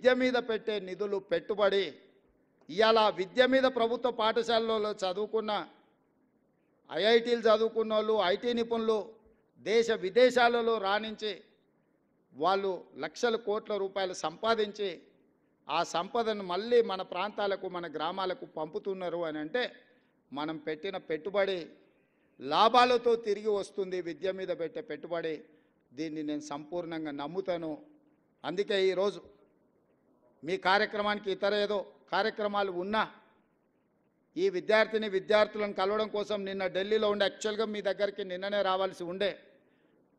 విద్య మీద పెట్టే నిధులు పెట్టుబడి ఇవాళ విద్య మీద ప్రభుత్వ పాఠశాలలో చదువుకున్న ఐఐటీలు చదువుకున్న వాళ్ళు ఐటీ నిపుణులు దేశ విదేశాలలో రాణించి వాళ్ళు లక్షల కోట్ల రూపాయలు సంపాదించి ఆ సంపదను మళ్ళీ మన ప్రాంతాలకు మన గ్రామాలకు పంపుతున్నారు అని అంటే మనం పెట్టిన పెట్టుబడి లాభాలతో తిరిగి వస్తుంది. విద్య మీద పెట్టే పెట్టుబడి దీన్ని నేను సంపూర్ణంగా నమ్ముతాను. అందుకే ఈరోజు మీ కార్యక్రమానికి ఇతర ఏదో కార్యక్రమాలు ఉన్నా ఈ విద్యార్థులను కలవడం కోసం నిన్న ఢిల్లీలో ఉండే యాక్చువల్గా మీ దగ్గరికి నిన్ననే రావాల్సి ఉండే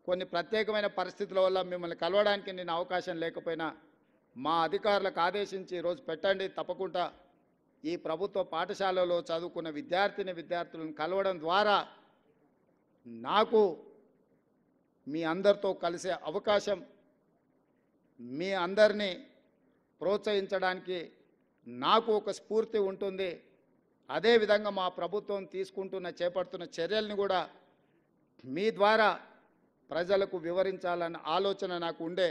కొన్ని ప్రత్యేకమైన పరిస్థితుల వల్ల మిమ్మల్ని కలవడానికి నేను అవకాశం లేకపోయినా మా అధికారులకు ఆదేశించి ఈరోజు పెట్టండి, తప్పకుండా ఈ ప్రభుత్వ పాఠశాలలో చదువుకున్న విద్యార్థులను కలవడం ద్వారా నాకు మీ అందరితో కలిసే అవకాశం, మీ అందరినీ ప్రోత్సహించడానికి నాకు ఒక స్ఫూర్తి ఉంటుంది. అదేవిధంగా మా ప్రభుత్వం చేపడుతున్న చర్యల్ని కూడా మీ ద్వారా ప్రజలకు వివరించాలన్న ఆలోచన నాకు ఉండే.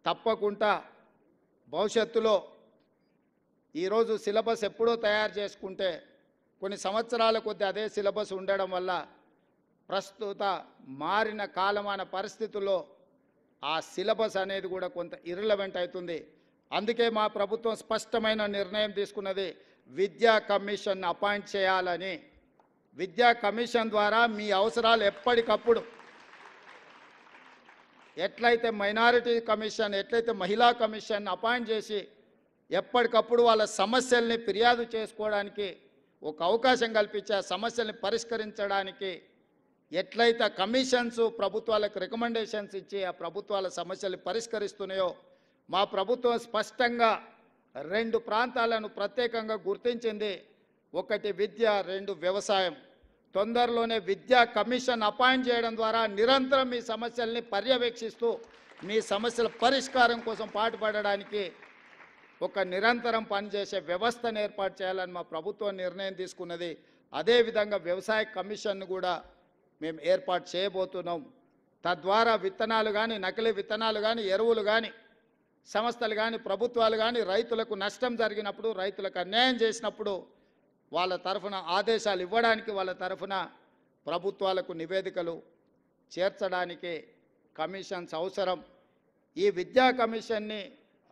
తప్పకుండా భవిష్యత్తులో ఈరోజు సిలబస్ ఎప్పుడో తయారు చేసుకుంటే కొన్ని సంవత్సరాల కొద్దీ అదే సిలబస్ ఉండడం వల్ల ప్రస్తుత మారిన కాలమాన పరిస్థితుల్లో ఆ సిలబస్ అనేది కూడా కొంత ఇర్రిలవెంట్ అవుతుంది. అందుకే మా ప్రభుత్వం స్పష్టమైన నిర్ణయం తీసుకున్నది, విద్యా కమిషన్ అపాయింట్ చేయాలని. విద్యా కమిషన్ ద్వారా మీ అవసరాలు ఎప్పటికప్పుడు ఎట్లయితే మైనారిటీ కమిషన్, ఎట్లయితే మహిళా కమిషన్ అపాయింట్ చేసి ఎప్పటికప్పుడు వాళ్ళ సమస్యల్ని ఫిర్యాదు చేసుకోవడానికి ఒక అవకాశం కల్పించి ఆ సమస్యల్ని పరిష్కరించడానికి ఎట్లయితే కమిషన్స్ ప్రభుత్వాలకు రికమెండేషన్స్ ఇచ్చి ఆ ప్రభుత్వాల సమస్యలు పరిష్కరిస్తున్నాయో మా ప్రభుత్వం స్పష్టంగా 2 ప్రాంతాలను ప్రత్యేకంగా గుర్తించింది. ఒకటి విద్య, 2 వ్యవసాయం. తొందరలోనే విద్యా కమిషన్ అపాయింట్ చేయడం ద్వారా నిరంతరం మీ సమస్యల్ని పర్యవేక్షిస్తూ మీ సమస్యల పరిష్కారం కోసం పాటుపడడానికి ఒక నిరంతరం పనిచేసే వ్యవస్థను ఏర్పాటు చేయాలని మా ప్రభుత్వం నిర్ణయం తీసుకున్నది. అదేవిధంగా వ్యవసాయ కమిషన్ను కూడా మేము ఏర్పాటు చేయబోతున్నాం. తద్వారా విత్తనాలు కానీ, నకిలీ విత్తనాలు కానీ, ఎరువులు కానీ, సంస్థలు కానీ, ప్రభుత్వాలు కానీ రైతులకు నష్టం జరిగినప్పుడు, రైతులకు అన్యాయం చేసినప్పుడు వాళ్ళ తరఫున ఆదేశాలు ఇవ్వడానికి, వాళ్ళ తరఫున ప్రభుత్వాలకు నివేదికలు చేర్చడానికి కమిషన్స్ అవసరం. ఈ విద్యా కమిషన్ని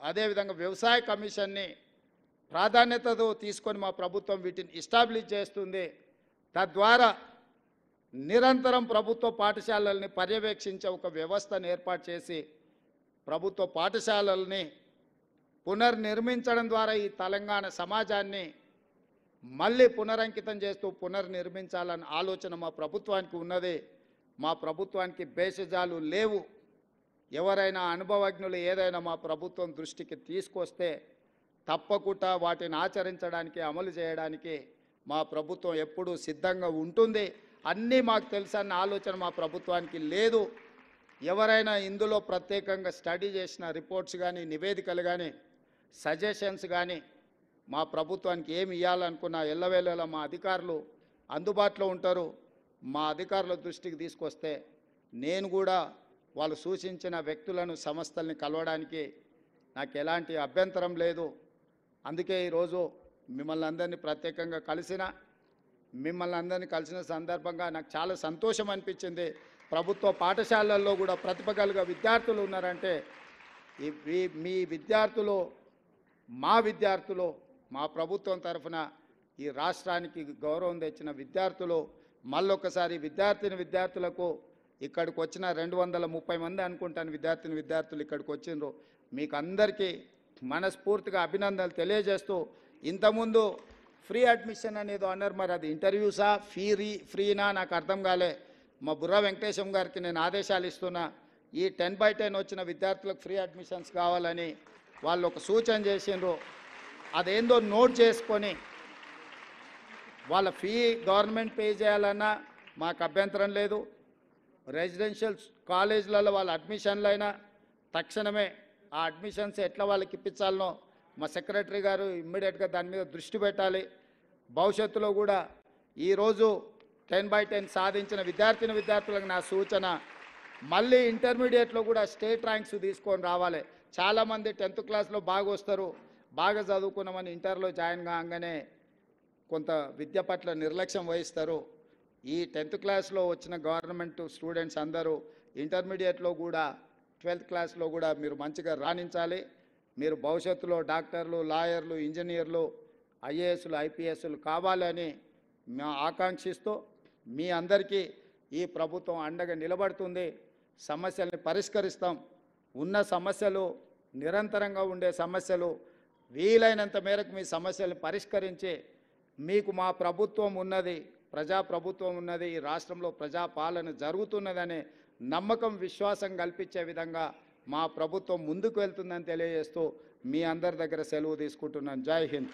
అదేవిధంగా వ్యవసాయ కమిషన్ని ప్రాధాన్యతతో తీసుకొని మా ప్రభుత్వం వీటిని ఎస్టాబ్లిష్ చేస్తుంది. తద్వారా నిరంతరం ప్రభుత్వ పాఠశాలల్ని పర్యవేక్షించే ఒక వ్యవస్థను ఏర్పాటు చేసి ప్రభుత్వ పాఠశాలల్ని పునర్నిర్మించడం ద్వారా ఈ తెలంగాణ సమాజాన్ని మళ్ళీ పునరంకితం చేస్తూ పునర్నిర్మించాలన్న ఆలోచన మా ప్రభుత్వానికి ఉన్నది. మా ప్రభుత్వానికి భేషజాలు లేవు. ఎవరైనా అనుభవజ్ఞులు ఏదైనా మా ప్రభుత్వం దృష్టికి తీసుకొస్తే తప్పకుండా వాటిని ఆచరించడానికి, అమలు చేయడానికి మా ప్రభుత్వం ఎప్పుడూ సిద్ధంగా ఉంటుంది. అన్నీ మాకు తెలుసన్న ఆలోచన మా ప్రభుత్వానికి లేదు. ఎవరైనా ఇందులో ప్రత్యేకంగా స్టడీ చేసిన రిపోర్ట్స్ కానీ, నివేదికలు కానీ, సజెషన్స్ కానీ మా ప్రభుత్వానికి ఏమి ఇవ్వాలనుకున్నా ఎల్లవేళలా మా అధికారులు అందుబాటులో ఉంటారు. మా అధికారుల దృష్టికి తీసుకొస్తే నేను కూడా వాళ్ళు సూచించిన వ్యక్తులను, సంస్థల్ని కలవడానికి నాకు ఎలాంటి అభ్యంతరం లేదు. అందుకే ఈరోజు మిమ్మల్ని అందరినీ ప్రత్యేకంగా కలిసిన సందర్భంగా నాకు చాలా సంతోషం అనిపించింది. ప్రభుత్వ పాఠశాలల్లో కూడా ప్రతిభ కలిగిన విద్యార్థులు ఉన్నారంటే మీ విద్యార్థులు, మా ప్రభుత్వం తరఫున ఈ రాష్ట్రానికి గౌరవం తెచ్చిన విద్యార్థులు మళ్ళొకసారి విద్యార్థులకు ఇక్కడికి వచ్చిన 230 మంది అనుకుంటాను విద్యార్థులు ఇక్కడికి వచ్చిండ్రు. మీకు అందరికీ మనస్ఫూర్తిగా అభినందనలు తెలియజేస్తూ, ఇంతకుముందు ఫ్రీ అడ్మిషన్ అనేది అన్నారు, మరి అది ఇంటర్వ్యూసా ఫ్రీనా నాకు అర్థం కాలే. మా బుర్రా వెంకటేశం గారికి నేను ఆదేశాలు ఇస్తున్నా, ఈ 10/10 వచ్చిన విద్యార్థులకు ఫ్రీ అడ్మిషన్స్ కావాలని వాళ్ళు ఒక సూచన చేసిండ్రు. అదేందో నోట్ చేసుకొని వాళ్ళ ఫీ గవర్నమెంట్ పే చేయాలన్నా మాకు అభ్యంతరం లేదు. రెసిడెన్షియల్ కాలేజీలలో వాళ్ళ అడ్మిషన్లు అయినా తక్షణమే ఆ అడ్మిషన్స్ ఎట్లా వాళ్ళకి ఇప్పించాలనో మా సెక్రటరీ గారు ఇమ్మీడియట్గా దాని మీద దృష్టి పెట్టాలి. భవిష్యత్తులో కూడా ఈరోజు 10/10 సాధించిన విద్యార్థులకు నా సూచన, మళ్ళీ ఇంటర్మీడియట్లో కూడా స్టేట్ ర్యాంక్స్ తీసుకొని రావాలి. చాలామంది 10th క్లాస్లో బాగా వస్తారు, బాగా చదువుకున్నామని ఇంటర్లో జాయిన్ కాగానే కొంత విద్య పట్ల నిర్లక్ష్యం వహిస్తారు. ఈ 10th క్లాస్లో వచ్చిన గవర్నమెంట్ స్టూడెంట్స్ అందరూ ఇంటర్మీడియట్లో కూడా 12th క్లాస్లో కూడా మీరు మంచిగా రాణించాలి. మీరు భవిష్యత్తులో డాక్టర్లు, లాయర్లు, ఇంజనీర్లు, ఐఏఎస్లు, ఐపీఎస్లు కావాలని మేము ఆకాంక్షిస్తూ మీ అందరికీ ఈ ప్రభుత్వం అండగా నిలబడుతుంది. సమస్యల్ని పరిష్కరిస్తాం. ఉన్న సమస్యలు, నిరంతరంగా ఉండే సమస్యలు, వీలైనంత మేరకు మీ సమస్యలను పరిష్కరించి మీకు మా ప్రభుత్వం ఉన్నది, ప్రజాప్రభుత్వం ఉన్నది, ఈ రాష్ట్రంలో ప్రజాపాలన జరుగుతున్నదనే నమ్మకం, విశ్వాసం కల్పించే విధంగా మా ప్రభుత్వం ముందుకు వెళ్తుందని తెలియజేస్తూ మీ అందరి దగ్గర సెలవు తీసుకుంటున్నాను. జై హింద్.